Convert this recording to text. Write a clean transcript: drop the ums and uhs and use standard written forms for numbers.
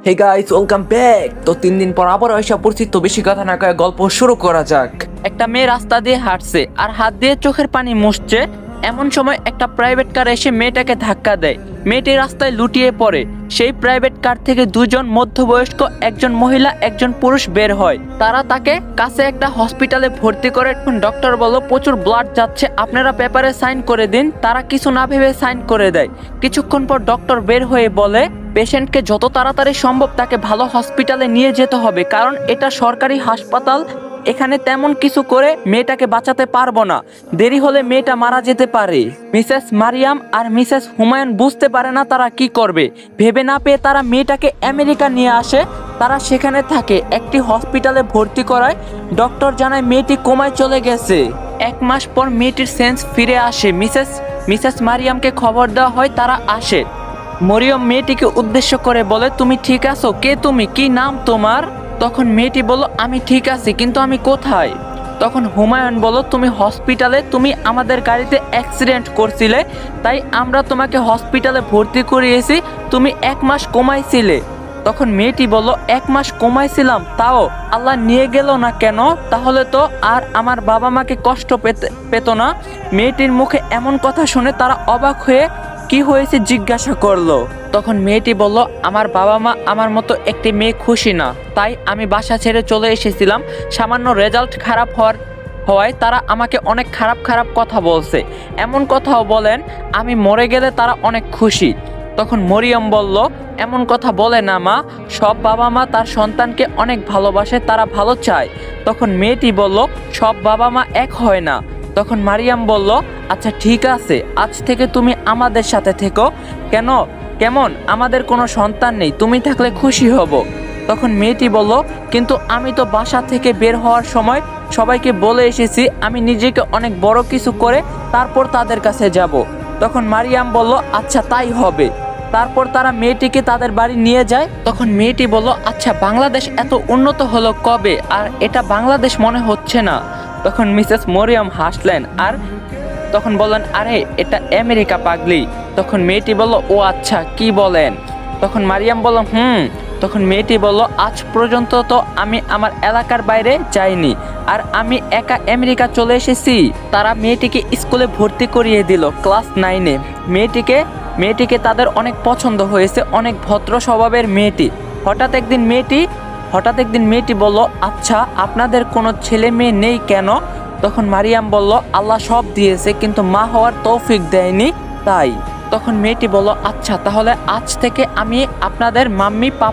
Hey guys, welcome back. তো 3 দিন পর আবার এসে পড়ছি। তো বেশি কথা না কয়ে গল্প শুরু করা যাক। একটা মেয়ে রাস্তা দিয়ে হাঁটছে আর হাত দিয়ে চোখের পানি মুছছে। এমন সময় একটা প্রাইভেট কার এসে মেয়েটাকে ধাক্কা দেয়। মেয়েটি রাস্তায় লুটিয়ে পড়ে। সেই প্রাইভেট কার থেকে দুজন মধ্যবয়স্ক, একজন মহিলা একজন পুরুষ বের হয়। তারা তাকে কাছে একটা হসপিটালে ভর্তি করে। ডক্টর বলল প্রচুর ব্লাড যাচ্ছে, আপনারা পেপারে সাইন করে দিন। তারা কিছু না ভেবে সাইন করে দেয়। কিছুক্ষণ পর ডক্টর বের হয়ে বলে পেশেন্টকে যত তাড়াতাড়ি সম্ভব তাকে ভালো হসপিটালে নিয়ে যেতে হবে, কারণ এটা সরকারি হাসপাতাল। এখানে তেমন কিছু করে মেয়েটাকে বাঁচাতে পারবো না, দেরি হলে মেয়েটা মারা যেতে পারে। মিসেস মারিয়াম আর মিসেস হুমায়ুন বুঝতে পারে না তারা কি করবে। ভেবে না পেয়ে তারা মেয়েটাকে আমেরিকা নিয়ে আসে। তারা সেখানে থাকে, একটি হসপিটালে ভর্তি করায়। ডক্টর জানায় মেয়েটি কোমায় চলে গেছে। 1 মাস পর মেয়েটির সেন্স ফিরে আসে। মিসেস মারিয়ামকে খবর দেওয়া হয়, তারা আসে। মরিয়ম মেয়েটিকে উদ্দেশ্য করে বলে, তুমি ঠিক আছো? কে তুমি? কি নাম তোমার? তখন মেয়েটি বলল, আমি ঠিক আছি, কিন্তু আমি কোথায়? তখন হুমায়ুন বলল, তুমি হসপিটালে, তুমি আমাদের গাড়িতে অ্যাক্সিডেন্ট করছিলে, তাই আমরা তোমাকে হসপিটালে ভর্তি করিয়েছি। তুমি 1 মাস কমাইছিলে। তখন মেয়েটি বলল, 1 মাস কমাইছিলাম, তাও আল্লাহ নিয়ে গেল না কেন? তাহলে তো আর আমার বাবা মাকে কষ্ট পেত না। মেয়েটির মুখে এমন কথা শুনে তারা অবাক হয়ে কি হয়েছে জিজ্ঞাসা করলো। তখন মেয়েটি বলল, আমার বাবা মা আমার মতো একটি মেয়ে খুশি না, তাই আমি বাসা ছেড়ে চলে এসেছিলাম। সামান্য রেজাল্ট খারাপ হওয়ায় তারা আমাকে অনেক খারাপ খারাপ কথা বলছে। এমন কথাও বলেন আমি মরে গেলে তারা অনেক খুশি। তখন মরিয়ম বলল, এমন কথা বলে না মা, সব বাবা মা তার সন্তানকে অনেক ভালোবাসে, তারা ভালো চায়। তখন মেয়েটি বলল, সব বাবা মা এক হয় না। তখন মারিয়াম বলল, আচ্ছা ঠিক আছে, আজ থেকে তুমি আমাদের সাথে থেকো। কেমন? আমাদের কোনো সন্তান নেই, তুমি থাকলে খুশি হব। তখন মেয়েটি বলল, কিন্তু আমি তো বাসা থেকে বের হওয়ার সময় সবাইকে বলে এসেছি আমি নিজেকে অনেক বড় কিছু করে তারপর তাদের কাছে যাব। তখন মারিয়াম বলল, আচ্ছা তাই হবে। তারপর তারা মেয়েটিকে তাদের বাড়ি নিয়ে যায়। তখন মেয়েটি বলল, আচ্ছা বাংলাদেশ এত উন্নত হলো কবে? আর এটা বাংলাদেশ মনে হচ্ছে না। তখন মিসেস মরিয়ম হাসলেন আর তখন বললেন, আরে এটা আমেরিকা পাগলি। তখন মেয়েটি বলল, ও আচ্ছা, কি বলেন? তখন মারিয়াম বলল, তখন মেয়েটি বলল, আজ পর্যন্ত তো আমি আমার এলাকার বাইরে যাইনি, আর আমি একা আমেরিকা চলে এসেছি। তারা মেয়েটিকে স্কুলে ভর্তি করিয়ে দিল ক্লাস 9-এ। মেয়েটিকে তাদের অনেক পছন্দ হয়েছে, অনেক ভদ্র স্বভাবের মেয়েটি। হঠাৎ একদিন মেয়েটি বলল, আচ্ছা আপনাদের কোনো ছেলে মেয়ে নেই কেন? তখন মারিয়াম বলল, আল্লাহ সব দিয়েছে, কিন্তু মা হওয়ার তৌফিক দেয়নি, তাই। তখন মেয়েটি বলল, আচ্ছা তাহলে আজ থেকে আমি আপনাদের মাম্মি পাপ্পা